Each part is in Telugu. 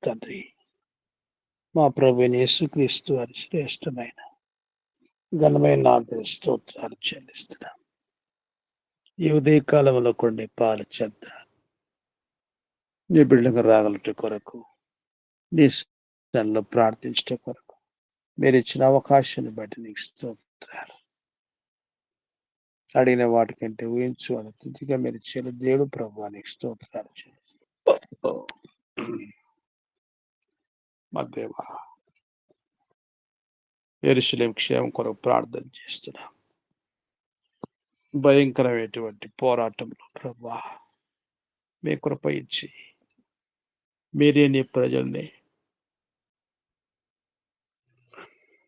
తండ్రి, మా ప్రభువైన యేసుక్రీస్తు వారి శ్రేష్టమైన ఘనమైన నామమున స్తోత్రాలు చెల్లిస్తున్నాం. ఈ ఉదయ కాలంలో కొన్ని పాల చెంత నీ బిడ్డలకు రాగలట కొరకు, నీ సన్నిధిలో ప్రార్థించట కొరకు మీరు ఇచ్చిన అవకాశాన్ని బట్టి నీకు స్తోత్రాలు. అడిగిన వాటికంటే ఊహించు అతిథిగా మీరు ఇచ్చిన దేవుడు ప్రభువా నీకు స్తోత్రాలు చెల్లిస్తున్నాం. మా దేవా, యెరూషలేము క్షేమం కొరకు ప్రార్థన చేస్తున్నాం. భయంకరమైనటువంటి పోరాటంలో ప్రభువా మీ కృప ఇచ్చి మీరే నీ ప్రజల్ని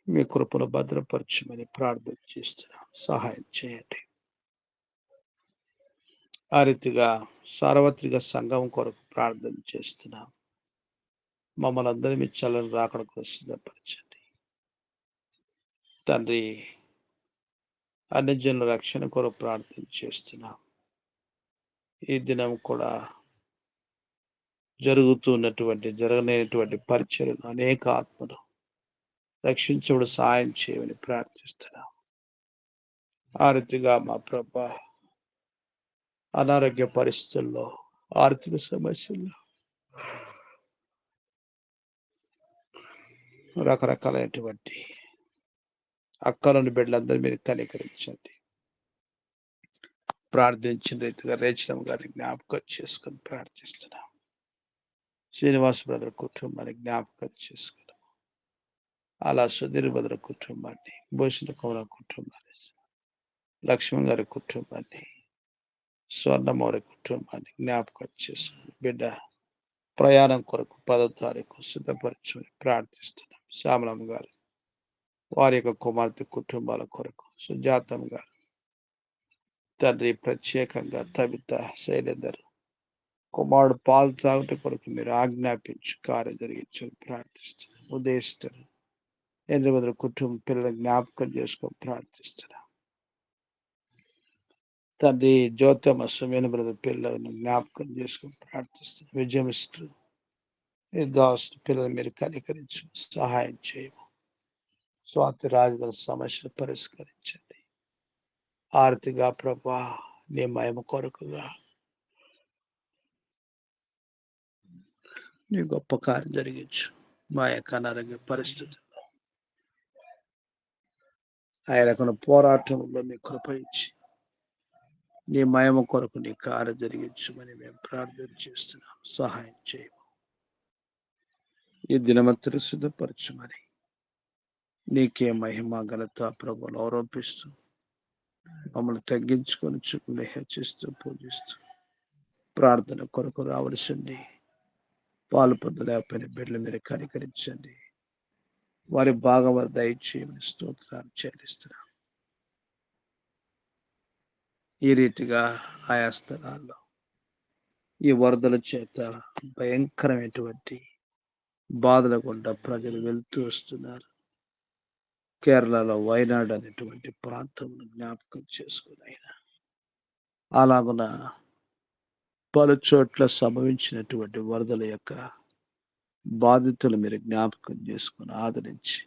మీ కృపను భద్రపరచమని ప్రార్థన చేస్తున్నాం. సహాయం చేయండి. ఆ రీతిగా సార్వత్రిక సంఘం కొరకు ప్రార్థన చేస్తున్నాం. మమ్మల్ని అందరినీ మీ చల్లని రాకడ కోసం సిద్ధపరచండి తండ్రి. అన్ని జనుల రక్షణ కొరకు ప్రార్థన చేస్తున్నాం. ఈ దినం కూడా జరగలేనటువంటి పరిచయలు అనేక ఆత్మలు రక్షించబడు సహాయం చేయమని ప్రార్థిస్తున్నాం. ఆ రీతిగా మా ప్రభా అనారోగ్య పరిస్థితుల్లో, ఆర్థిక సమస్యల్లో, రకరకాలైనటువంటి అక్కలని బిడ్డలందరూ మీరు కనికరించండి. ప్రార్థించిన రీతిగా రేచలం గారిని జ్ఞాపకం చేసుకొని ప్రార్థిస్తున్నాం. శ్రీనివాస్ బ్రదర్ కుటుంబాన్ని జ్ఞాపకం చేసుకున్నాం. అలా సుధీర్ బ్రదర్ కుటుంబాన్ని, భూషణ కౌర కుటుంబాన్ని, లక్ష్మణ్ గారి కుటుంబాన్ని, స్వర్ణమౌరి కుటుంబాన్ని జ్ఞాపకం చేసుకుని బిడ్డ ప్రయాణం కొరకు 10వ తారీఖు సిద్ధపరచుని ప్రార్థిస్తున్నాం. శ్యామలమ్మ గారు, వారి యొక్క కుమార్తె కుటుంబాల కొరకు, సుజాతం గారు తండ్రి, ప్రత్యేకంగా తబిత, శైలేందర్ కుమారుడు పాలు తాగుట కొరకు మీరు ఆజ్ఞాపించి కార్యం జరిగించని ప్రార్థిస్తున్నాం. ఉదయిస్తారు ఎంద్రభద్ర కుటుంబం పిల్లల జ్ఞాపకం చేసుకొని ప్రార్థిస్తున్నాం. తండ్రి, జ్యోతమ్మ సుమేన బ్రదర్ పిల్లలను జ్ఞాపకం చేసుకొని ప్రార్థిస్తున్నాం. విజయమిస్టర్ దాసు పిల్లలు మీరు కనికరించి సహాయం చేయము. స్వాతి రాజుల సమస్యలు పరిష్కరించండి. ఆర్తిగా ప్రభా నీ మహిమ కొరకుగా నీ గొప్ప కార్యం జరిగించు. మా యొక్క అనారోగ్య పరిస్థితుల్లో ఆయనకున్న పోరాటంలో మీ కృప ఇచ్చి నీ మహిమ కొరకు నీ కార్యం జరిగించమని మేము ప్రార్థన చేస్తున్నాం. సహాయం చేయము. ఈ దినమంతరు సిద్ధపరచమని నీకే మహిమ ఘనత ప్రభువును ఆరోపిస్తూ మమ్మల్ని తగ్గించుకొని చూపుని హెచ్చిస్తూ పూజిస్తూ ప్రార్థన కొరకు రావలసింది. పాలు పొందలేకపోయిన బిడ్డలు మీరు కనికరించండి. వారి భాగం వారి దయచేయమని స్తోత్రాలు చెల్లిస్తున్నాం. ఈ రీతిగా ఆయా స్థలాల్లో ఈ వరదల చేత భయంకరమైనటువంటి బాధల గుండా ప్రజలు వెళ్తూ వస్తున్నారు. కేరళలో వైనాడ్ అనేటువంటి ప్రాంతంలో జ్ఞాపకం చేసుకుని అయినా అలాగున పలు చోట్ల సంభవించినటువంటి వరదల యొక్క బాధితులు మీరు జ్ఞాపకం చేసుకుని ఆదరించి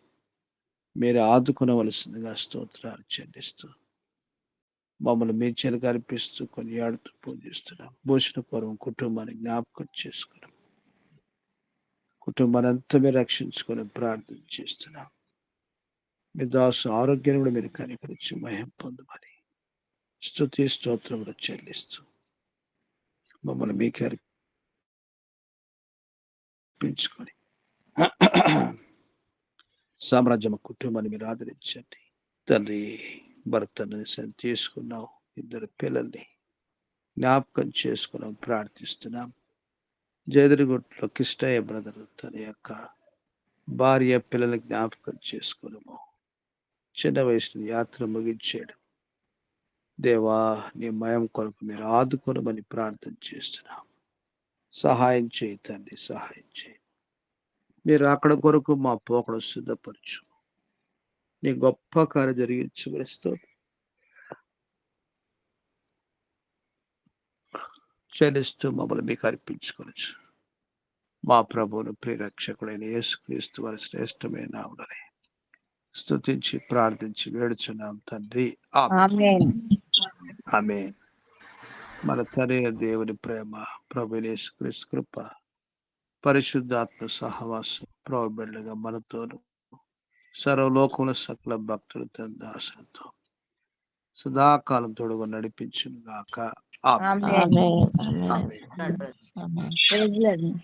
మీరు ఆదుకునవలసిందిగా స్తోత్రాలు చెల్లిస్తూ మమ్మల్ని మీ చెలుగు అర్పిస్తూ కొనియాడుతూ పూజిస్తున్నాం. భూషణ పూర్వం కుటుంబాన్ని జ్ఞాపకం చేసుకున్నాం. కుటుంబాన్ని అంతా మీరు రక్షించుకొని ప్రార్థన చేస్తున్నాం. మీ దాసు ఆరోగ్యాన్ని కూడా మీరు కనికరించి మహిమ పొందమని స్తుతి స్తోత్రములు చెల్లిస్తూ మమ్మల్ని మీకే అర్పించుకొని సామ్రాజ్యం కుటుంబాన్ని మీరు ఆదరించండి. తండ్రి, భర్తను తీసుకున్నావు, 2 పిల్లల్ని జ్ఞాపకం చేసుకున్నాం ప్రార్థిస్తున్నాం. జయదరిగుట్లో కిష్టయ్య బ్రదర్ తన యొక్క భార్య పిల్లల్ని జ్ఞాపకం చేసుకున్నాము. చిన్న వయసులో యాత్ర ముగించాడు. దేవా, నీ మయం కొరకు మీరు ఆదుకోనమని ప్రార్థన చేస్తున్నాం. సహాయం చేయి తండ్రి, సహాయం చేయి. మీరు అక్కడ కొరకు మా పోకడ సిద్ధపరచు. నీ గొప్ప కార్యం జరిగించు. చెల్లిస్తూ మమ్మల్ని మీకు అర్పించుకోవచ్చు. మా ప్రభువును ప్రియరక్షకుడైన యేసుక్రీస్తు వారి శ్రేష్టమైన నామమున స్తుతించి ప్రార్థించి వేడుచున్నాం తండ్రి. ఆమేన్. ఆమేన్. మన తండ్రి దేవుని ప్రేమ, ప్రభు యేసుక్రీస్తు కృప, పరిశుద్ధాత్మ సహవాసం ప్రభు బిడ్డలుగా మనతోను సర్వలోకముల సకల భక్తుల దాసులతో సదాకాలం తోడుగా నడిపించును గాక. ఆమేన్. ఆమేన్. ఆమేన్. ఆమేన్. ఆమేన్. Praise lord.